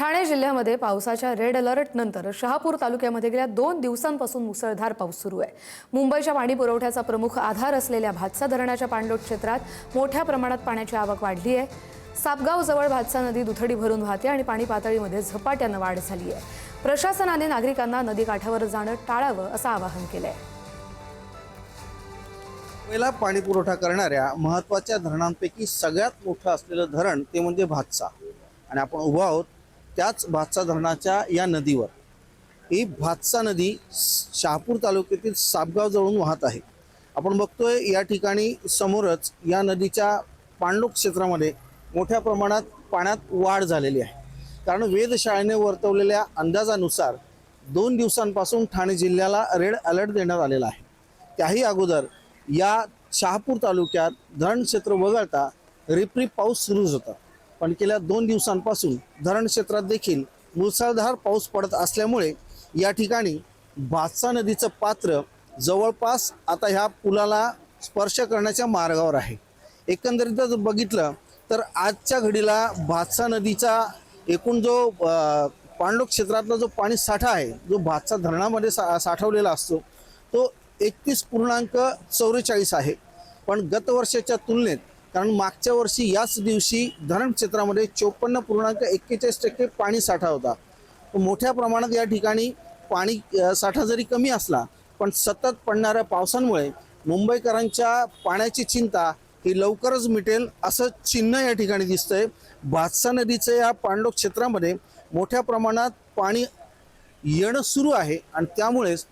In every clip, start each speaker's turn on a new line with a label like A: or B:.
A: ठाणे जिल्ह्यामध्ये पावसाच्या red alert नंतर शहापूर तालुक्यामध्ये गेल्या 2 दिवसांपासून मुसळधार पाऊस सुरू आहे। मुंबईच्या पाणी पुरवठ्याचा प्रमुख आधार असलेल्या भातसा धरणाच्या पाणलोट क्षेत्रात मोठ्या प्रमाणात पाण्याची आवक वाढली आहे। सापगाव जवळ भातसा नदी दुथडी भरून वाहते आणि पाणी पातळीमध्ये झपाट्याने वाढ झाली आहे। प्रशासनाने नागरिकांना नदी काठावर जाणं टाळावं असं आवाहन केलंय।
B: मुंबईला पाणी पुरवठा करणाऱ्या महत्त्वाच्या धरणांपैकी सगळ्यात मोठं असलेलं धरण ते म्हणजे भातसा आणि आपण उभा आहोत त्याच भातसा धरणाच्या या नदीवर। ही भातसा नदी शहापूर तालुक्यातील सापगाव जवळून वाहत आहे। आपण बघतोय या ठिकाणी समोरच या नदीच्या पाणलोट क्षेत्रामध्ये मोठ्या प्रमाणात पाण्यात वाढ झालेली आहे। कारण वेधशाळेने वर्तवलेल्या अंदाजानुसार 2 दिवसांपासून ठाणे जिल्ह्याला रेड अलर्ट देण्यात आलेला आहे। त्याही अगोदर या शहापूर तालुक्यात धरण क्षेत्र वगळता रिपरिप पाऊस सुरूच होता, पण गेल्या 2 दिवसांपासून धरण क्षेत्रात देखील मुसळधार पाऊस पडत असल्यामुळे या ठिकाणी भातसा नदीचं पात्र जवळपास आता ह्या पुलाला स्पर्श करण्याच्या मार्गावर आहे। एकंदरीतच बघितलं तर आजच्या घडीला भातसा नदीचा एकूण जो पाणलोट क्षेत्रातला जो पाणी साठा आहे, जो भातसा धरणामध्ये साठवलेला असतो तो 31.44 आहे। पण गत वर्षाच्या तुलनेत, कारण मागच्या वर्षी याच दिवशी धरण क्षेत्रामध्ये 54.41% पाणी साठा होता। मोठ्या प्रमाणात या ठिकाणी पाणी साठा जरी कमी असला पण सतत पडणाऱ्या पावसामुळे मुंबईकरांच्या पाण्याची चिंता ही लवकरच मिटेल असं चिन्ह या ठिकाणी दिसतंय। भातसा नदीच्या या पाणलोट क्षेत्रामध्ये मोठ्या प्रमाणात पाणी येणं सुरू आहे आणि त्यामुळेच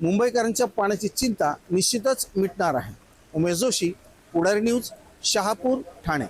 B: मुंबईकरांच्या पाण्याची चिंता निश्चितच मिटणार आहे। उमेश जोशी, पुढारी न्यूज, शहापूर, ठाणे।